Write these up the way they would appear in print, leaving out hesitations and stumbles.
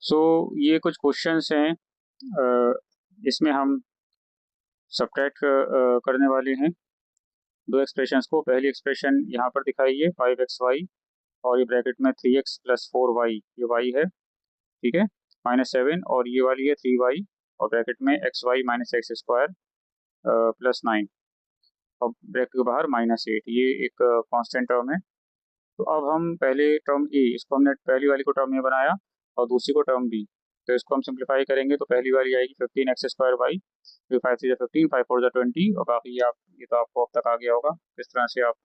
ये कुछ क्वेश्चंस हैं। इसमें हम सब्ट्रैक्ट करने वाले हैं दो एक्सप्रेशंस को। पहली एक्सप्रेशन यहाँ पर दिखाइए 5xy, और ये ब्रैकेट में 3x प्लस 4y, ये y है, ठीक है, -7, और ये वाली है 3y, और ब्रैकेट में xy minus x square plus 9, और ब्रैकेट के बाहर -8, ये एक कांस्टेंट टर्म है। तो अब हम पहले टर्म ए, इसको हमने पहली वाली को टर्म ए बनाया और दूसरी को टर्म बी। तो इसको हम सिंप्लीफाई करेंगे तो पहली वाली आएगी 15x² y, 5 3 15, 5 4 20, और बाकी आप ये तो आपको अब तक आ गया होगा किस तरह से आप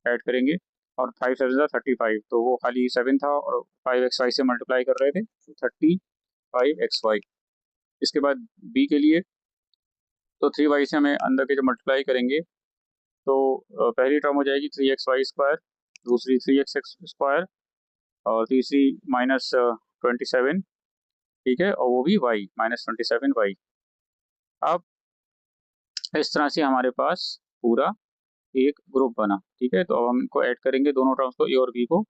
ऐड करेंगे। और 5 7 35, तो वो खाली 7 था और 5xy से मल्टीप्लाई कर रहे थे, तो 35xy। इसके बाद बी के लिए तो 3y से हमें अंदर के जो मल्टीप्लाई करेंगे तो पहली टर्म हो जाएगी 3xy², दूसरी 3x² और तीसरी -27, ठीक है, और वो भी y -27y। अब इस तरह से हमारे पास पूरा एक ग्रुप बना, ठीक है। तो अब हम इनको ऐड करेंगे दोनों टर्म्स को, ए और बी को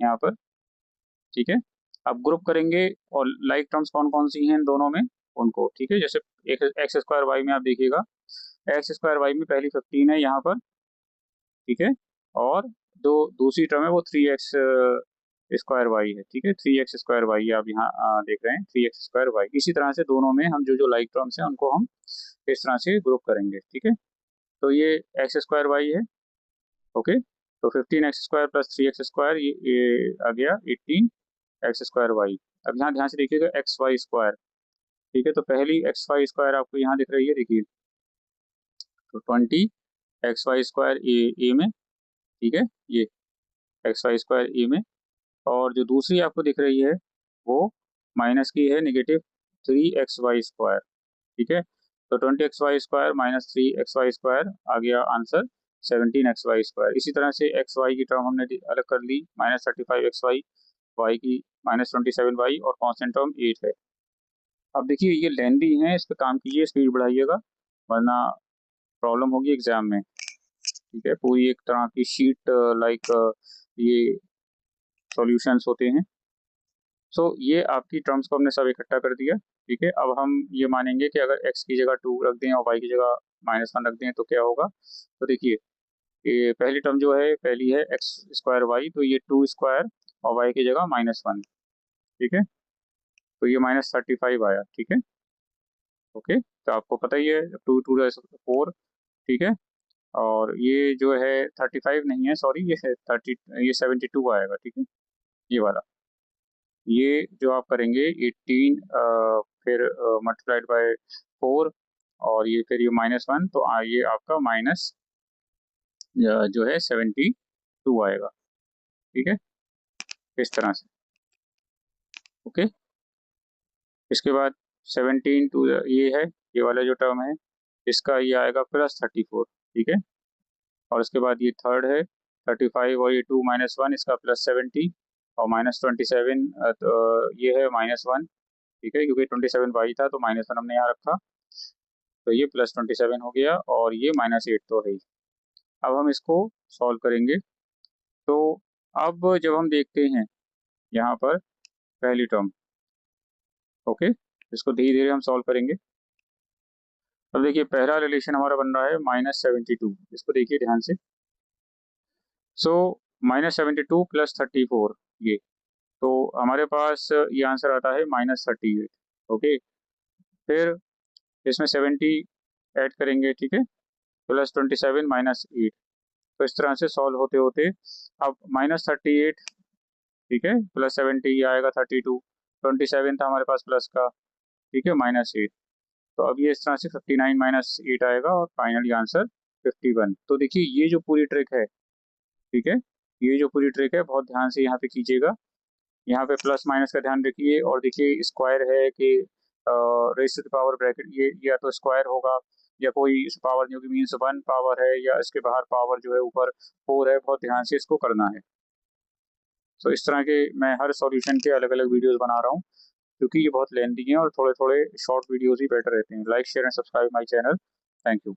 यहाँ पर, ठीक है। अब ग्रुप करेंगे और लाइक टर्म्स कौन कौन सी हैं इन दोनों में, उनको, ठीक है। जैसे एक x² y में आप देखिएगा, x² y में पहली 15 है यहाँ पर, ठीक है, और दो दूसरी टर्म है वो 3x² y है, ठीक है, 3x² y आप यहाँ देख रहे हैं 3x² y। इसी तरह से दोनों में हम जो जो लाइक टर्म्स हैं उनको हम इस तरह से ग्रुप करेंगे, ठीक है। तो ये x² y है, ओके। तो 15x² प्लस 3x² ये आ गया 18x² y। अब यहाँ ध्यान से देखिएगा xy², ठीक है। तो पहली xy² आपको यहाँ दिख रही है, देखिए, तो 20xy² ए में, ठीक है, ये xy² ए में, और जो दूसरी आपको दिख रही है वो माइनस की है, -3xy², ठीक है। तो 20xy² माइनस 3xy² आ गया आंसर 17xy²। इसी तरह से xy की टर्म हमने अलग कर ली, -35xy, y की -27y, और कांस्टेंट टर्म 8 है। अब देखिए ये लेंदी है, इस पर काम कीजिए, स्पीड बढ़ाइएगा वरना प्रॉब्लम होगी एग्जाम में, ठीक है। पूरी एक तरह की शीट लाइक ये सॉल्यूशंस होते हैं। ये आपकी टर्म्स को हमने सब इकट्ठा कर दिया, ठीक है। अब हम ये मानेंगे कि अगर x की जगह 2 रख दें और y की जगह -1 रख दें तो क्या होगा। तो देखिए ये पहली टर्म जो है, पहली है x²y, तो ये 2² और y की जगह -1, ठीक है। तो ये -35 आया, ठीक है, ओके। तो आपको पता ही है 2 2 4, ठीक है। और ये जो है 35 नहीं है, सॉरी, ये है 30, ये 72 आएगा, ठीक है, ये वाला। ये जो आप करेंगे 18 फिर मल्टीप्लाइड बाय 4, और ये फिर ये -1, तो ये आपका माइनस जो है 72 आएगा, ठीक है, इस तरह से, ओके। इसके बाद 17 टू ये है, ये वाला जो टर्म है इसका ये आएगा +34, ठीक है। और उसके बाद ये थर्ड है 35, और ये 2 -1 इसका +70, और -27, तो ये है -1, ठीक है, क्योंकि 27 y था तो -1 हमने यहाँ रखा, तो ये +27 हो गया, और ये -8 तो है ही। अब हम इसको सॉल्व करेंगे। तो अब जब हम देखते हैं यहाँ पर पहली टर्म, ओके, इसको धीरे धीरे हम सॉल्व करेंगे। अब देखिए पहला रिलेशन हमारा बन रहा है -72, इसको देखिए ध्यान से। -72 + 34, ये तो हमारे पास ये आंसर आता है -38, ओके। फिर इसमें 70 ऐड करेंगे, ठीक है, +27 -8, तो इस तरह से सॉल्व होते होते अब -38, ठीक है, +70 आएगा 32, 27 था हमारे पास प्लस का, ठीक है, -8, तो अब ये इस तरह से 59 - 8 आएगा, और फाइनली आंसर 51। तो देखिए ये जो पूरी ट्रिक है, ठीक है, ये जो पूरी ट्रिक है बहुत ध्यान से यहाँ पे कीजिएगा। यहाँ पे प्लस माइनस का ध्यान रखिए, और देखिए स्क्वायर है कि raise to the power bracket, ये या तो स्क्वायर होगा या कोई पावर जो कि मीन्स 1 पावर है, या इसके बाहर पावर जो है ऊपर 4 है, बहुत ध्यान से इसको करना है। इस तरह के मैं हर सॉल्यूशन के अलग अलग वीडियोस बना रहा हूँ, क्योंकि ये बहुत लेंथी हैं और थोड़े थोड़े शॉर्ट वीडियोस ही बेटर रहते हैं। Like share and subscribe my channel. Thank you.